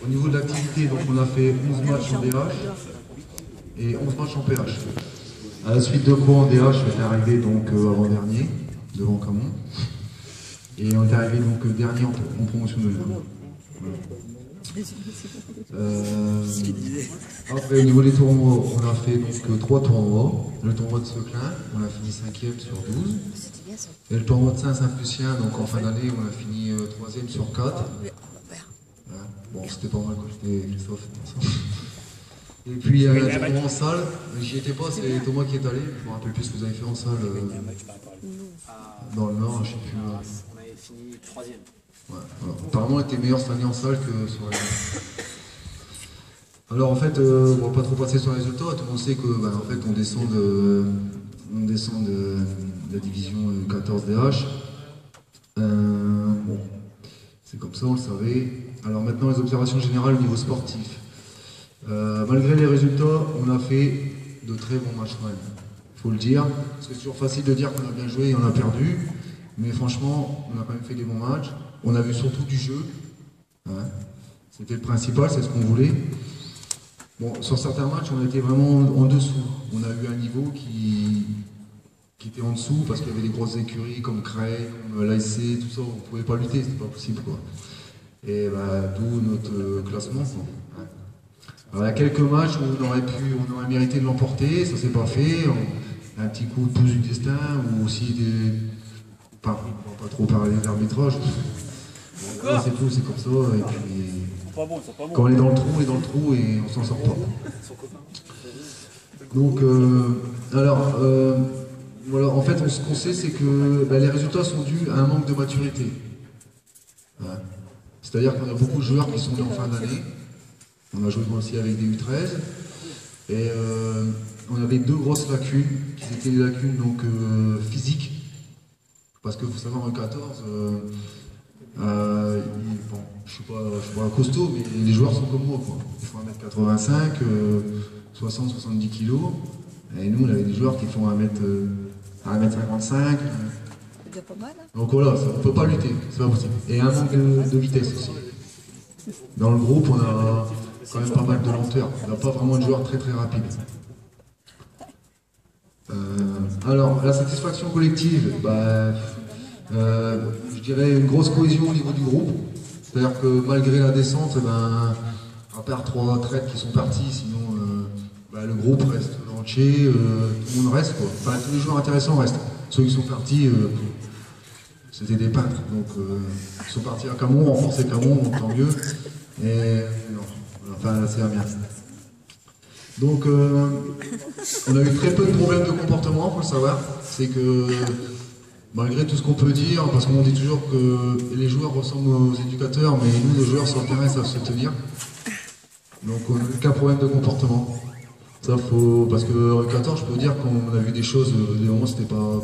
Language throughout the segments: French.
Au niveau de l'activité, donc on a fait 11 matchs en DH et 11 matchs en PH. À la suite de quoi en DH, on est arrivé donc avant-dernier, devant Camon. Et on est arrivé donc dernier en promotion de Voilà. Après, au niveau des tournois, on a fait donc 3 tournois. Le tournoi de Seclin, on a fini 5e sur 12. Et le tournoi de Saint-Lucien, donc en fin d'année, on a fini 3e sur 4. Voilà. Bon, c'était pas mal quand j'étais Christophe. Et puis, un tournoi en salle, j'y étais pas, c'est Thomas qui est allé. Je me rappelle plus ce que vous avez fait en salle dans le Nord, je sais plus. On avait fini 3e. Ouais, voilà. Apparemment, on était meilleur cette année en salle que sur les... Alors en fait, on va pas trop passer sur les résultats, tout le monde sait que en fait, on descend de la division 14 DH. Bon, c'est comme ça, on le savait. Alors maintenant, les observations générales au niveau sportif. Malgré les résultats, on a fait de très bons matchs quand même. Il faut le dire, parce que c'est toujours facile de dire qu'on a bien joué et on a perdu. Mais franchement, on a quand même fait des bons matchs. On a vu surtout du jeu. Hein. C'était le principal, c'est ce qu'on voulait. Bon, sur certains matchs, on a été vraiment en dessous. On a eu un niveau qui était en dessous parce qu'il y avait des grosses écuries comme Cray, comme l'ASC, tout ça, on ne pouvait pas lutter, c'était pas possible quoi. Et d'où notre classement. Quoi. Alors, il y a quelques matchs où on aurait mérité de l'emporter, ça s'est pas fait. Un petit coup de pouce du destin ou aussi des. Enfin, on va pas trop parler d'arbitrage. C'est tout, c'est comme ça. Et puis. Quand on est dans le trou et on s'en sort pas. Donc, voilà, en fait, ce qu'on sait, c'est que les résultats sont dus à un manque de maturité. Ouais. C'est-à-dire qu'on a beaucoup de joueurs qui sont nés en fin d'année. On a joué aussi avec des U13. Et on avait deux grosses lacunes, qui étaient des lacunes donc, physiques. Parce qu'il faut savoir, en 14, bon, je suis pas costaud, mais les joueurs sont comme moi, quoi. Ils font 1m85, 60-70 kg. Et nous, on avait des joueurs qui font 1m55. Donc voilà, on ne peut pas lutter, c'est pas possible. Et un manque de vitesse aussi. Dans le groupe, on a quand même pas mal de lenteur. On n'a pas vraiment de joueurs très très rapides. Alors, la satisfaction collective, je dirais une grosse cohésion au niveau du groupe. C'est-à-dire que malgré la descente, à part 3 traites qui sont partis, sinon le groupe reste entier, tout le monde reste quoi. Enfin, tous les joueurs intéressants restent. Ceux qui sont partis, c'était des peintres. Donc ils sont partis à Camon, renforcer Camon, donc tant mieux. Et non, enfin là c'est bien. Donc on a eu très peu de problèmes de comportement, faut le savoir. C'est que malgré tout ce qu'on peut dire, parce qu'on dit toujours que les joueurs ressemblent aux éducateurs, mais nous, nos joueurs sur le terrain savent se tenir. Donc on n'a aucun problème de comportement. Ça faut. Parce que 14, je peux dire qu'on a vu des choses, des moments c'était pas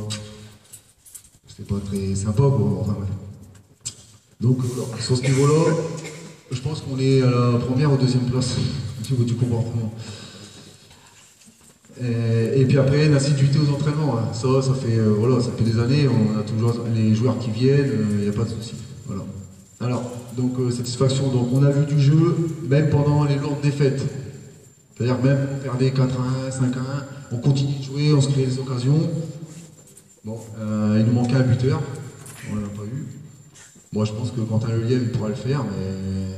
très sympa quoi. Enfin, ouais. Donc voilà. Sur ce niveau-là, je pense qu'on est à la première ou deuxième place au niveau du comportement. Et puis après, l'assiduité aux entraînements, hein. Ça fait ça fait des années, on a toujours les joueurs qui viennent, il n'y a pas de souci. Voilà. Alors, donc satisfaction, donc on a vu du jeu, même pendant les lourdes défaites. C'est-à-dire même on perdait 4-1, 5-1, on continue de jouer, on se crée des occasions. Bon, il nous manquait un buteur, on ne l'a pas eu. Moi je pense que Quentin Lelièvre il pourra le faire, mais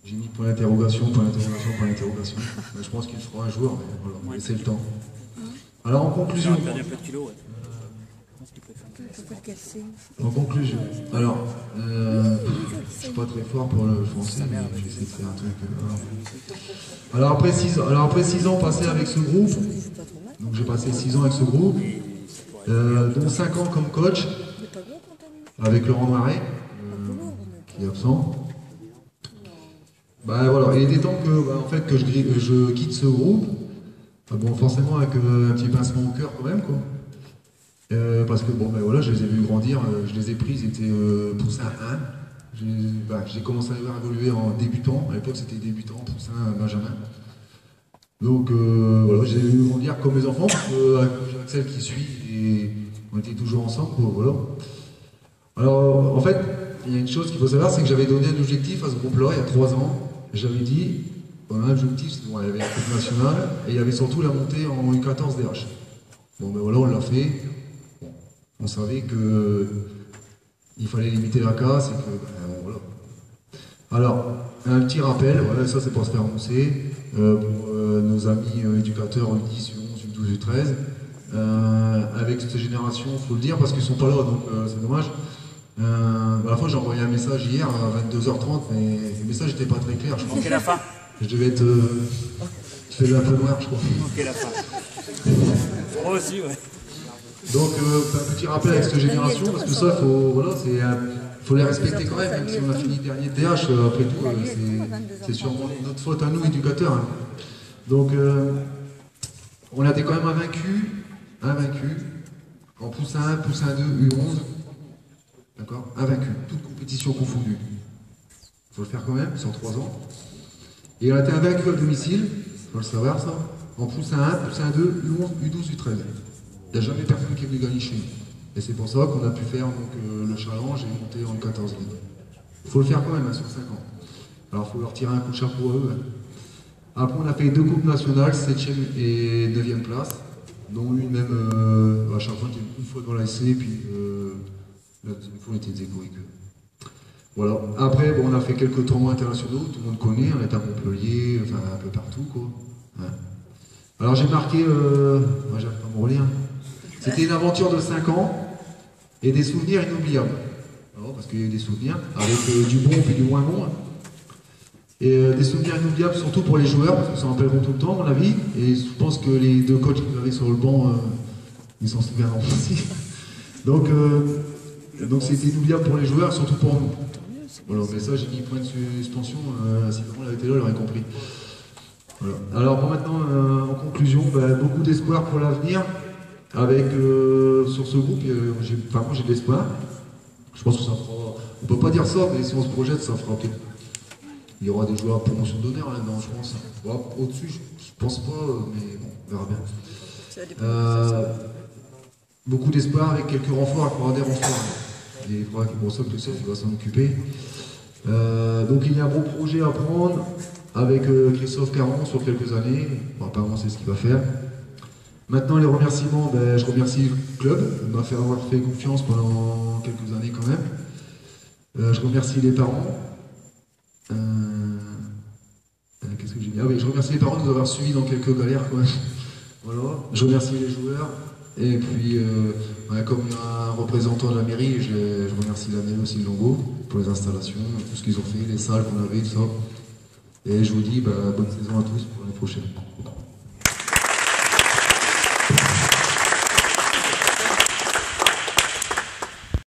j'ai mis point d'interrogation, point d'interrogation, point d'interrogation. Je pense qu'il le fera un jour, mais voilà, laissez le temps. Alors en conclusion. En conclusion, alors, je suis pas très fort pour le français, mais j'essaie de faire un truc. Alors après 6 ans passés avec ce groupe, donc j'ai passé 6 ans avec ce groupe, dont 5 ans comme coach, avec Laurent Marais, qui est absent. Voilà, il était temps que je quitte ce groupe. Bon, forcément avec un petit pincement au cœur quand même, quoi. Parce que voilà, je les ai vus grandir, je les ai pris, ils étaient poussins 1. J'ai commencé à les voir évoluer en débutant. À l'époque, c'était débutant, poussin, Benjamin. Donc voilà, j'ai vu grandir comme mes enfants, j'ai Axel qui suit et on était toujours ensemble, quoi, voilà. Alors, en fait, il y a une chose qu'il faut savoir, c'est que j'avais donné un objectif à ce groupe-là il y a 3 ans. J'avais dit, on a un objectif, c'est bon, il y avait la Coupe nationale, et il y avait surtout la montée en U14 DH. Bon, ben voilà, on l'a fait. Bon, on savait que il fallait limiter la casse et que, ben, voilà. Alors, un petit rappel, voilà, ça c'est pour se faire mousser, pour nos amis éducateurs U10, U11, U12, U13. Avec cette génération, il faut le dire, parce qu'ils sont pas là, donc c'est dommage. À la fois j'ai envoyé un message hier à 22h30, mais le message n'était pas très clair, je crois. Ok, la fin. Je devais être fait un peu noir, je crois. Ok, la fin. Moi aussi, ouais. Donc, un petit rappel avec cette génération, parce que ça, faut, voilà, faut les respecter quand même si on a fini dernier DH, après tout, c'est sûrement notre faute à nous, éducateurs. Hein. Donc, on a été quand même invaincus, en poussin 1, poussin 2, U11, d'accord, invaincus, toute compétition confondue. Il faut le faire quand même, c'est en 3 ans. Et on a été invaincus à domicile, il faut le savoir ça, en poussin 1, poussin 2, U11, U12, U13. Il n'y a jamais personne qui est venu gagner chez nous. Et c'est pour ça qu'on a pu faire donc, le challenge et monter en 14 Ligue. Il faut le faire quand même, hein, sur 5 ans. Alors il faut leur tirer un coup de chapeau à eux. Hein. Après on a fait 2 coupes nationales, 7e et 9e place, dont une même, à chaque fois une fois dans la SC, puis la deuxième fois on était des échos avec eux. Voilà. Après bon, on a fait quelques tournois internationaux, tout le monde connaît, on est à Montpellier, enfin un peu partout quoi. Ouais. Alors j'ai marqué, moi j'arrive pas à me relire. C'était une aventure de 5 ans et des souvenirs inoubliables. Alors, parce qu'il y a eu des souvenirs avec du bon et du moins bon. Hein. Et des souvenirs inoubliables surtout pour les joueurs, parce qu'ils s'en rappelleront tout le temps, à mon avis. Et je pense que les 2 coachs qui avaient sur le banc, ils s'en souviendront aussi. Donc c'était inoubliable pour les joueurs, surtout pour nous. Voilà, mais ça j'ai mis point de suspension, si vraiment il avait été là, il aurait compris. Voilà. Alors bon, maintenant, en conclusion, beaucoup d'espoir pour l'avenir. Avec, sur ce groupe, moi j'ai de l'espoir. Je pense que ça fera, on peut pas dire ça, mais si on se projette, ça fera peut-être. Il y aura des joueurs à promotion d'honneur là-dedans, je pense. Bon, au-dessus, je pense pas, mais bon, on verra bien. Beaucoup d'espoir avec quelques renforts, il faudra des renforts. Il faudra que bon, ça, il va s'en occuper. Donc il y a un gros projet à prendre avec Christophe Caron sur quelques années. Bon, apparemment, c'est ce qu'il va faire. Maintenant, les remerciements, je remercie le club de m'avoir fait confiance pendant quelques années quand même. Je remercie les parents. Qu'est-ce que j'ai dit? Ah oui, je remercie les parents de nous avoir suivis dans quelques galères quand même. Voilà. Je remercie les joueurs. Et puis, comme il y a un représentant de la mairie, je remercie la mairie aussi de Longo pour les installations, tout ce qu'ils ont fait, les salles qu'on avait, tout ça. Et je vous dis bonne saison à tous pour l'année prochaine.